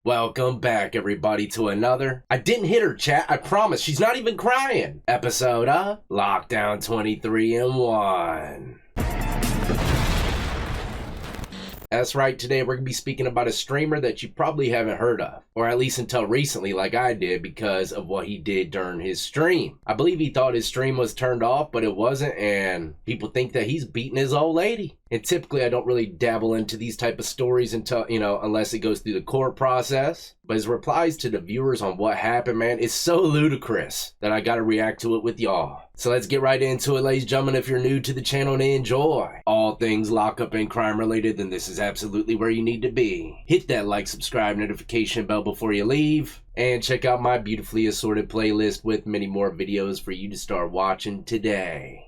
Welcome back, everybody, to another I didn't hit her, chat. I promise. She's not even crying. Episode of Lockdown 23 and 1. That's right, today we're going to be speaking about a streamer that you probably haven't heard of, or at least until recently like I did because of what he did during his stream. I believe he thought his stream was turned off, but it wasn't, and people think that he's beating his old lady. And typically I don't really dabble into these type of stories until, unless it goes through the court process. But his replies to the viewers on what happened, man, is so ludicrous that I gotta react to it with y'all. So let's get right into it, ladies and gentlemen. If you're new to the channel and enjoy all things lockup and crime related, then this is absolutely where you need to be. Hit that like, subscribe, notification bell before you leave. And check out my beautifully assorted playlist with many more videos for you to start watching today.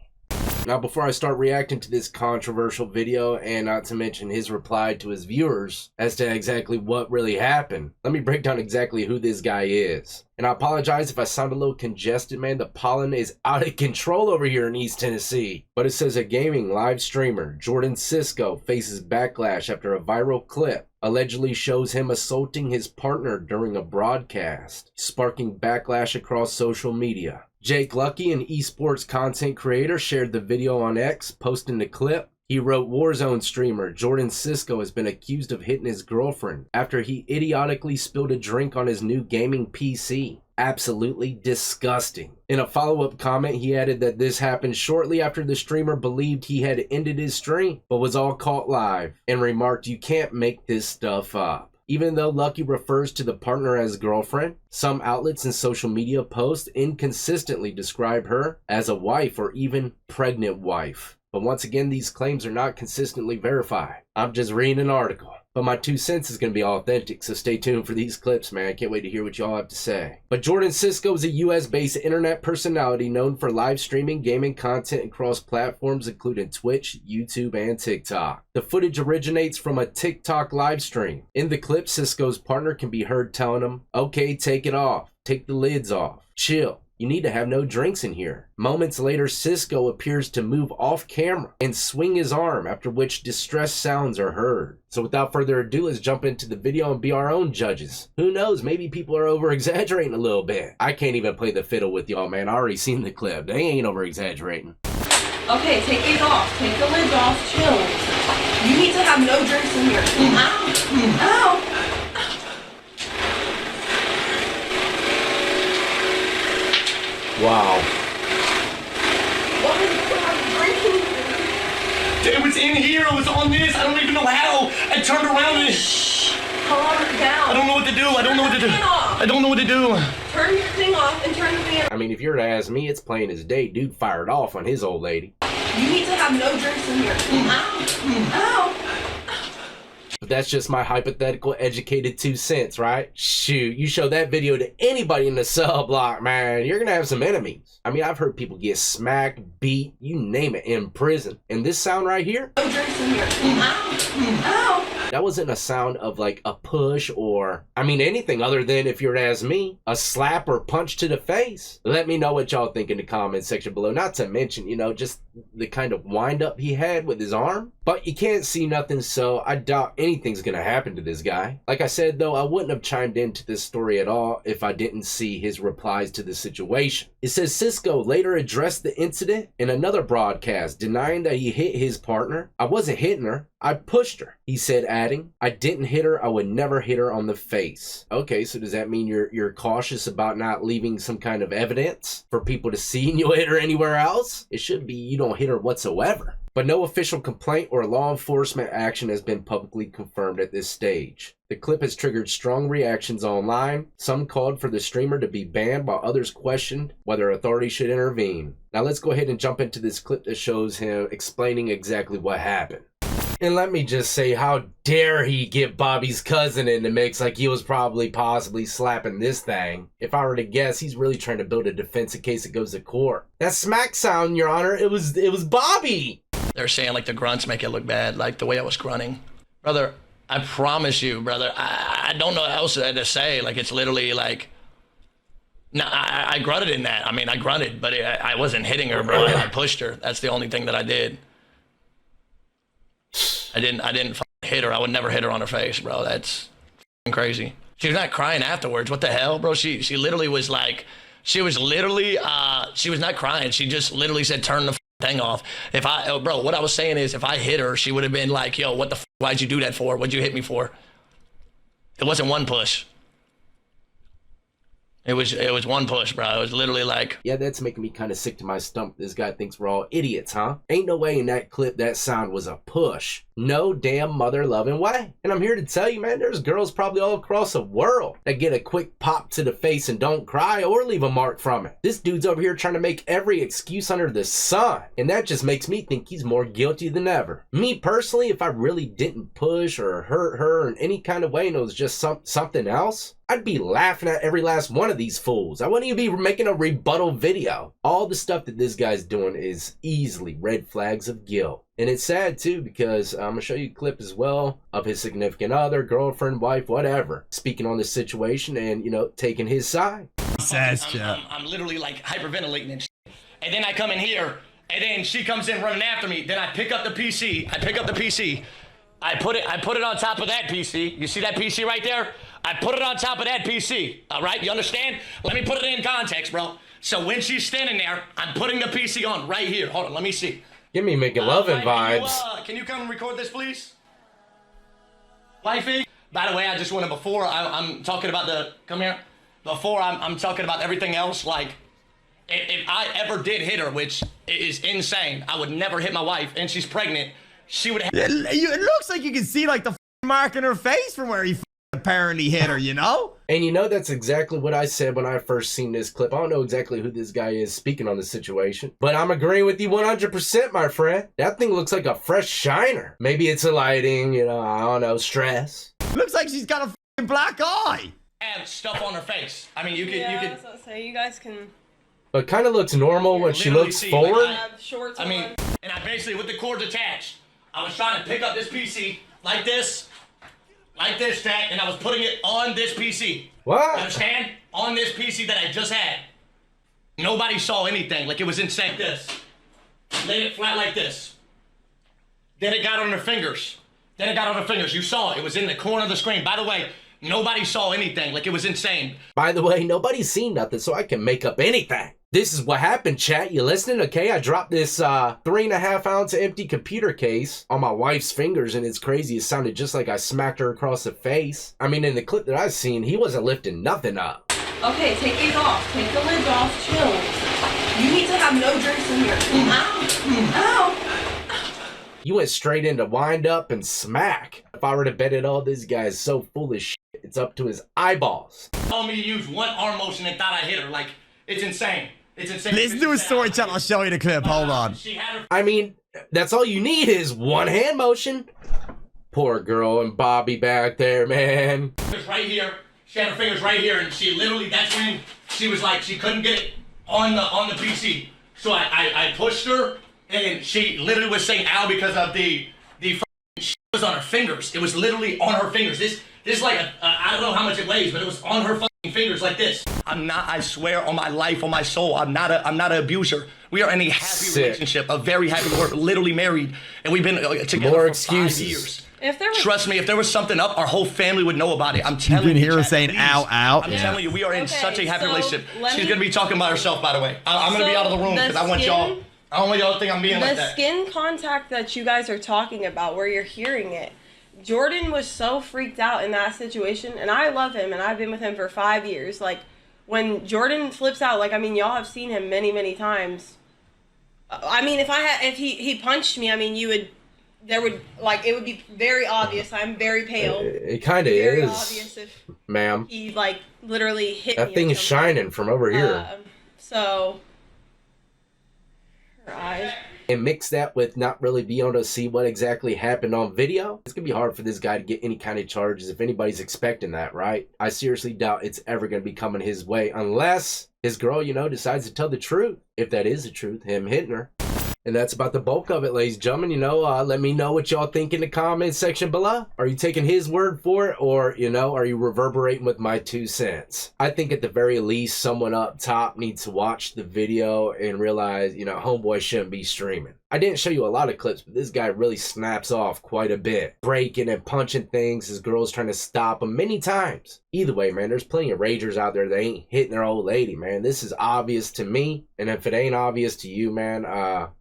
Now, before I start reacting to this controversial video, and not to mention his reply to his viewers as to exactly what really happened, let me break down exactly who this guy is. And I apologize if I sound a little congested, man. The pollen is out of control over here in East Tennessee. But it says a gaming live streamer, Jordan Cisco, faces backlash after a viral clip allegedly shows him assaulting his partner during a broadcast, sparking backlash across social media. Jake Lucky, an esports content creator, shared the video on X, posting the clip. He wrote, Warzone streamer Jordan Cisco has been accused of hitting his girlfriend after he idiotically spilled a drink on his new gaming PC. Absolutely disgusting. In a follow-up comment, he added that this happened shortly after the streamer believed he had ended his stream, but was all caught live, and remarked, "You can't make this stuff up." Even though Lucky refers to the partner as girlfriend, some outlets and social media posts inconsistently describe her as a wife or even pregnant wife. But once again, these claims are not consistently verified. I'm just reading an article. But my 2 cents is going to be authentic, so stay tuned for these clips, man. I can't wait to hear what y'all have to say. But Jordan Cisco is a US-based internet personality known for live streaming gaming content across platforms including Twitch, YouTube, and TikTok. The footage originates from a TikTok live stream. In the clip, Cisco's partner can be heard telling him, "Okay, take it off. Take the lids off. Chill. You need to have no drinks in here." Moments later, Cisco appears to move off camera and swing his arm, after which distressed sounds are heard. So without further ado, let's jump into the video and be our own judges. Who knows, maybe people are over-exaggerating a little bit. I can't even play the fiddle with y'all, man. I already seen the clip. They ain't over-exaggerating. Okay, take these off. Take the lids off. Chill. You need to have no drinks in here. Ow. Ow. Wow. What are you drinking? It was in here, it was on this, I don't even know how. I turned around and... Shh. Calm down. I don't know what to do, I don't know what to do. I don't know what to do. Turn your thing off and turn the fan. I mean, if you were to ask me, it's plain as day. Dude fired off on his old lady. You need to have no drinks in here. Ow. Ow. But that's just my hypothetical educated 2 cents, right? Shoot, you show that video to anybody in the sub block, man, you're gonna have some enemies. I mean, I've heard people get smacked, beat, you name it, in prison. And this sound right here? No drinks in here. Ow. Ow. That wasn't a sound of like a push or, I mean, anything other than, if you were to ask me, a slap or punch to the face. Let me know what y'all think in the comment section below. Not to mention, just the kind of wind up he had with his arm. But you can't see nothing, so I doubt anything's gonna happen to this guy. Like I said, though, I wouldn't have chimed into this story at all if I didn't see his replies to the situation. It says Cisco later addressed the incident in another broadcast, denying that he hit his partner. "I wasn't hitting her. I pushed her," he said, adding, "I didn't hit her. I would never hit her on the face." Okay, so does that mean you're cautious about not leaving some kind of evidence for people to see you hit her anywhere else? It should be you don't hit her whatsoever. But no official complaint or law enforcement action has been publicly confirmed at this stage. The clip has triggered strong reactions online. Some called for the streamer to be banned, while others questioned whether authorities should intervene. Now let's go ahead and jump into this clip that shows him explaining exactly what happened. And let me just say, how dare he get Bobby's cousin in the mix like he was probably possibly slapping this thing. If I were to guess, he's really trying to build a defense in case it goes to court. That smack sound, Your Honor, it was Bobby. They're saying like the grunts make it look bad, like the way I was grunting. Brother, I promise you, brother, I don't know what else to say. Like, it's literally like, no, I grunted in that. I mean, I grunted, but I wasn't hitting her, bro. I pushed her. That's the only thing that I did. I didn't hit her. I would never hit her on her face, bro. That's crazy. She was not crying afterwards. What the hell, bro? She literally was like, she was not crying. She just literally said, turn the thing off. Bro, what I was saying is if I hit her, she would have been like, yo, what the why'd you do that for? What'd you hit me for? It wasn't one push. It was one push, bro. It was literally like... Yeah, that's making me kind of sick to my stomach. This guy thinks we're all idiots, huh? Ain't no way in that clip that sound was a push. No damn mother-loving way. And I'm here to tell you, man, there's girls probably all across the world that get a quick pop to the face and don't cry or leave a mark from it. This dude's over here trying to make every excuse under the sun. And that just makes me think he's more guilty than ever. Me personally, if I really didn't push or hurt her in any kind of way and it was just something else, I'd be laughing at every last one of these fools. I wouldn't even be making a rebuttal video. All the stuff that this guy's doing is easily red flags of guilt. And it's sad too, because I'm gonna show you a clip as well of his significant other, girlfriend, wife, whatever, speaking on this situation and, you know, taking his side. I'm literally like hyperventilating and shit. And then I come in here and then she comes in running after me. Then I pick up the PC. I put it on top of that PC. You see that PC right there? I put it on top of that PC. All right, you understand? Let me put it in context, bro. So when she's standing there, I'm putting the PC on right here. Hold on, let me see. Give me making loving vibes. Can you come and record this, please? Wifey? By the way, I just wanted before I'm talking about I'm talking about everything else, like, if I ever did hit her, which is insane, I would never hit my wife, and she's pregnant, she would have... It looks like you can see, like, the mark in her face from where he apparently hit her, you know? And you know, that's exactly what I said when I first seen this clip. I don't know exactly who this guy is speaking on the situation, but I'm agreeing with you 100%, my friend. That thing looks like a fresh shiner. Maybe it's a lighting, you know, I don't know, stress. Looks like she's got a black eye. Have stuff on her face. I mean, you could... that's what I say. You guys can... But kind of looks normal when she looks forward. Shorts I mean, and I basically, with the cords attached, I was trying to pick up this PC like this, Jack, and I was putting it on this PC. What? You understand? On this PC that I just had. Nobody saw anything. Like, it was insane. This. Laid it flat like this. Then it got on her fingers. You saw it. It was in the corner of the screen. By the way, nobody saw anything. Like, it was insane. By the way, nobody's seen nothing, so I can make up anything. This is what happened, chat. You listening? Okay, I dropped this 3.5 ounce empty computer case on my wife's fingers, and it's crazy. It sounded just like I smacked her across the face. I mean, in the clip that I've seen, he wasn't lifting nothing up. Okay, take these off. Take the lids off. Chill. You need to have no drinks in here. Ow. Ow. You went straight into wind up and smack. If I were to bet it all, this guy is so full of shit. It's up to his eyeballs. Told me to use one arm motion and thought I hit her. Like, it's insane. It's insane. Listen to his story, chat. I'll show you the clip. Hold on. I mean, that's all you need is one hand motion. Poor girl and Bobby back there, man. Right here. She had her fingers right here, and she literally, that's when she was like, she couldn't get it on the PC. So I pushed her, and she literally was saying ow because of the shit was on her fingers. It was literally on her fingers. This is like I don't know how much it weighs, but it was on her fucking fingers like this. I'm not, I swear on my life, on my soul, I'm not an abuser. We are in a happy relationship, a very happy, we're literally married, and we've been together for 5 years. Trust me, if there was something up, our whole family would know about it. I'm telling you. You can hear her saying ow, ow. I'm telling you, we are in such a happy relationship. She's going to be talking about herself, by the way. I'm going to be out of the room because I want y'all, I don't want y'all to think I'm being like that. The skin contact that you guys are talking about, where you're hearing it, Jordan was so freaked out in that situation, and I love him, and I've been with him for 5 years. Like, when Jordan flips out, like, I mean, y'all have seen him many, many times. I mean, if he punched me, I mean, it would be very obvious. I'm very pale. It kind of is. Very obvious if ma'am. he, like, literally hit me. That thing is shining from over here. So, her eyes. And mix that with not really being able to see what exactly happened on video, it's gonna be hard for this guy to get any kind of charges if anybody's expecting that, right? I seriously doubt it's ever gonna be coming his way unless his girl, you know, decides to tell the truth. If that is the truth, him hitting her. And that's about the bulk of it, ladies and gentlemen. You know, let me know what y'all think in the comment section below. Are you taking his word for it, or, you know, are you reverberating with my 2 cents? I think at the very least, someone up top needs to watch the video and realize, you know, homeboy shouldn't be streaming. I didn't show you a lot of clips, but this guy really snaps off quite a bit. Breaking and punching things. His girl's trying to stop him many times. Either way, man, there's plenty of ragers out there that ain't hitting their old lady, man. This is obvious to me. And if it ain't obvious to you, man,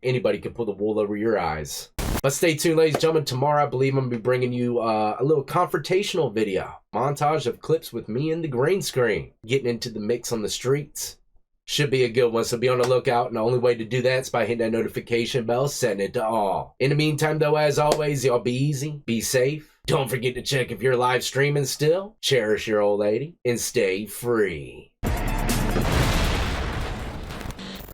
anybody can pull the wool over your eyes. But stay tuned, ladies and gentlemen. Tomorrow, I believe I'm going to be bringing you a little confrontational video. Montage of clips with me and the green screen. Getting into the mix on the streets. Should be a good one, so be on the lookout. And the only way to do that is by hitting that notification bell, setting it to all. In the meantime, though, as always, y'all be easy, be safe. Don't forget to check if you're live streaming still. Cherish your old lady and stay free.